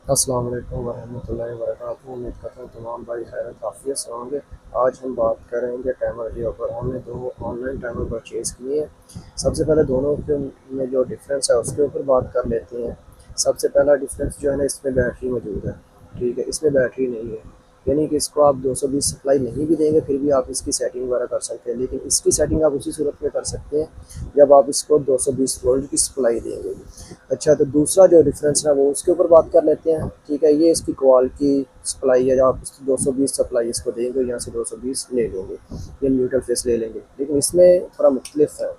अस्सलाम वालेकुम वरहमतुल्लाहि वबरकातुहू। उम्मीद करता हूँ तमाम भाई खैरियत आफियत से होंगे। आज हम बात करेंगे टाइमर के ऊपर। हमने दो ऑनलाइन टाइमर परचेज़ किए हैं। सबसे पहले दोनों के में जो डिफरेंस है उसके ऊपर बात कर लेते हैं। सबसे पहला डिफरेंस जो है ना, इसमें बैटरी मौजूद है। ठीक है, इसमें बैटरी नहीं है, यानी कि इसको आप 220 सप्लाई नहीं भी देंगे फिर भी आप इसकी सेटिंग वगैरह कर सकते हैं। लेकिन इसकी सेटिंग आप उसी सूरत में कर सकते हैं जब आप इसको 220 वोल्ट की सप्लाई देंगे। अच्छा, तो दूसरा जो डिफरेंस है वो उसके ऊपर बात कर लेते हैं। ठीक है, ये इसकी क्वालिटी सप्लाई है। जब आप 220 सप्लाई इसको देंगे, यहाँ से 220 ले लेंगे, ये न्यूट्रल फेस ले लेंगे। लेकिन इसमें थोड़ा मुख्तलिफ है।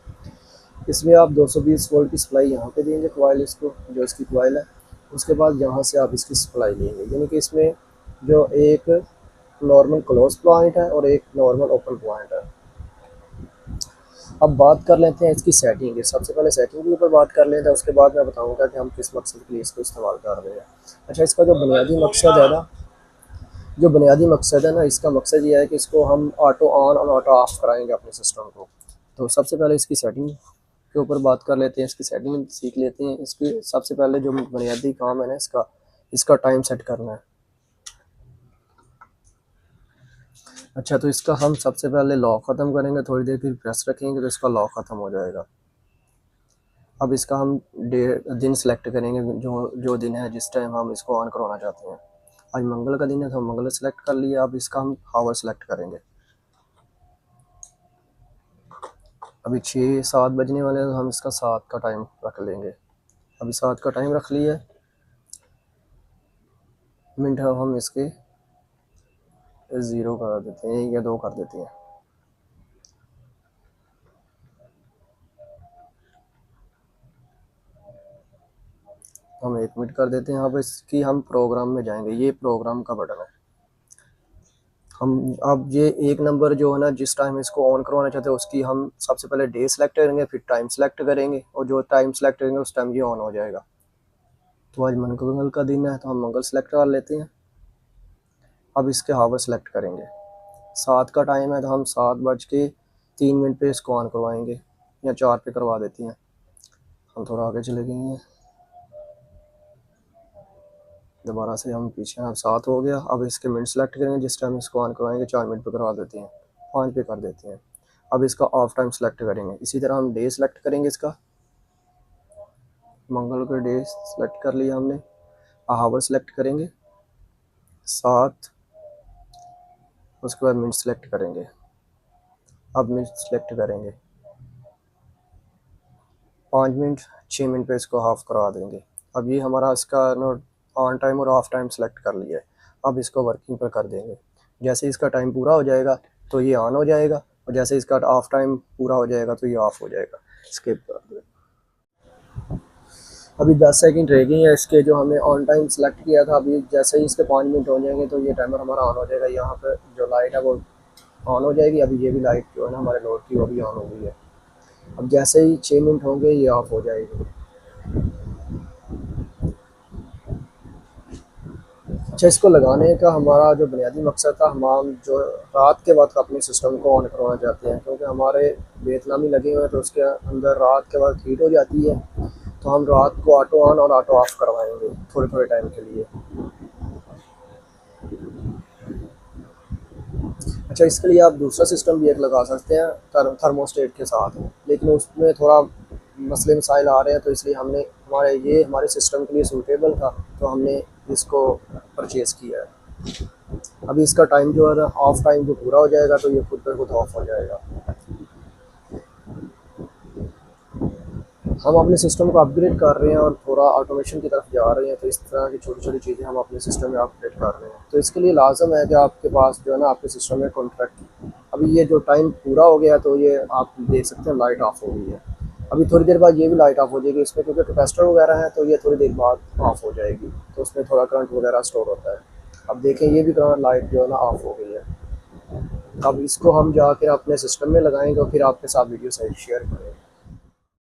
इसमें आप 220 वोल्ट की सप्लाई यहाँ पे देंगे कॉइल, इसको जो इसकी कॉइल है, उसके बाद यहाँ से आप इसकी सप्लाई लेंगे। यानी कि इसमें जो एक नॉर्मल क्लोज पॉइंट है और एक नॉर्मल ओपन पॉइंट है। अब बात कर लेते हैं इसकी सेटिंग की। सबसे पहले सेटिंग के ऊपर बात कर लेते हैं, उसके बाद मैं बताऊंगा कि हम किस मकसद के लिए इसको इस्तेमाल कर रहे हैं। अच्छा, इसका जो बुनियादी मकसद है ना, इसका मकसद ये है कि इसको हम ऑटो ऑन और ऑटो ऑफ कराएंगे अपने सिस्टम को। तो सबसे पहले इसकी सेटिंग के ऊपर बात कर लेते हैं, इसकी सेटिंग सीख लेते हैं। इसकी सबसे पहले जो बुनियादी काम है ना, इसका इसका टाइम सेट करना है। अच्छा, तो इसका हम सबसे पहले लॉक ख़त्म करेंगे, थोड़ी देर फिर प्रेस रखेंगे तो इसका लॉक ख़त्म हो जाएगा। अब इसका हम डे दिन सेलेक्ट करेंगे, जो जो दिन है जिस टाइम हम इसको ऑन करवाना चाहते हैं। आज मंगल का दिन है तो हम मंगल सेलेक्ट कर लिया। अब इसका हम हावर सेलेक्ट करेंगे। अभी 6-7 बजने वाले हैं तो हम इसका 7 का टाइम रख लेंगे। अभी 7 का टाइम रख लिया। मिनट हम इसके 0 कर देते हैं या 2 कर देते हैं। हम 1 मिनट कर देते हैं। अब इसकी हम प्रोग्राम में जाएंगे, ये प्रोग्राम का बटन है। हम अब ये एक नंबर जो है ना, जिस टाइम इसको ऑन करवाना चाहते हैं उसकी हम सबसे पहले डे सेलेक्ट करेंगे, फिर टाइम सेलेक्ट करेंगे, और जो टाइम सेलेक्ट करेंगे उस टाइम ये ऑन हो जाएगा। तो आज मंगल का दिन है तो हम मंगल सेलेक्ट कर लेते हैं। अब इसके हावर सेलेक्ट करेंगे। 7 का टाइम है तो हम 7:03 पे इसको ऑन करवाएंगे, या 4 पे करवा देते हैं। हम थोड़ा आगे चले गए हैं, दोबारा से हम पीछे। अब 7 हो गया। अब इसके मिनट सेलेक्ट करेंगे, जिस टाइम इसको ऑन करवाएंगे 4 मिनट पे करवा देते हैं, 5 पे कर देते हैं। अब इसका ऑफ टाइम सेलेक्ट करेंगे। इसी तरह हम डे सेलेक्ट करेंगे, इसका मंगल का डे सेलेक्ट कर लिया हमने। हावर सेलेक्ट करेंगे 7, उसके बाद मिनट सेलेक्ट करेंगे। अब मिनट सेलेक्ट करेंगे 5 मिनट, 6 मिनट पे इसको हाफ करवा देंगे। अब ये हमारा इसका ऑन टाइम और ऑफ टाइम सेलेक्ट कर लिया है। अब इसको वर्किंग पर कर देंगे। जैसे इसका टाइम पूरा हो जाएगा तो ये ऑन हो जाएगा, और जैसे इसका ऑफ टाइम पूरा हो जाएगा तो ये ऑफ हो जाएगा। स्किप कर दें। अभी 10 सेकंड रह गई हैं इसके, जो हमने ऑन टाइम सेलेक्ट किया था। अभी जैसे ही इसके 5 मिनट हो जाएंगे तो ये टाइमर हमारा ऑन हो जाएगा। यहाँ पर जो लाइट है वो ऑन हो जाएगी। अभी ये भी लाइट जो है ना हमारे लोड की, वो भी ऑन हो गई है। अब जैसे ही 6 मिनट होंगे ये ऑफ हो जाएगी। अच्छा, इसको लगाने का हमारा जो बुनियादी मकसद था, हम जो रात के वक्त अपने सिस्टम को ऑन करवाना चाहते हैं, क्योंकि हमारे वियतनामी लगे हुए हैं तो उसके अंदर रात के वक्त हीट हो जाती है। तो हम रात को ऑटो ऑन और ऑटो ऑफ करवाएंगे थोड़े थोड़े टाइम के लिए। अच्छा, इसके लिए आप दूसरा सिस्टम भी एक लगा सकते हैं थर्मोस्टेट के साथ, लेकिन उसमें थोड़ा मसले मसाइल आ रहे हैं, तो इसलिए हमने हमारे सिस्टम के लिए सूटेबल था तो हमने इसको परचेज़ किया है। अभी इसका टाइम जो है ना, ऑफ टाइम जो पूरा हो जाएगा तो ये खुद ब खुद ऑफ हो जाएगा। हम अपने सिस्टम को अपग्रेड कर रहे हैं और थोड़ा ऑटोमेशन की तरफ जा रहे हैं, तो इस तरह की छोटी छोटी चीज़ें हम अपने सिस्टम में अपग्रेड कर रहे हैं। तो इसके लिए लाजम है कि आपके पास जो है ना, आपके सिस्टम में कॉन्ट्रैक्ट। अभी ये जो टाइम पूरा हो गया तो ये आप देख सकते हैं लाइट ऑफ हो गई है। अभी थोड़ी देर बाद ये भी लाइट ऑफ हो जाएगी इसमें, क्योंकि कैपेसिटर वगैरह है तो ये थोड़ी देर बाद ऑफ हो जाएगी। तो उसमें थोड़ा करंट वगैरह स्टोर होता है। अब देखें, ये भी करंट लाइट जो है ना ऑफ हो गई है। अब इसको हम जाकर अपने सिस्टम में लगाएंगे और फिर आपके साथ वीडियो साइट शेयर करेंगे।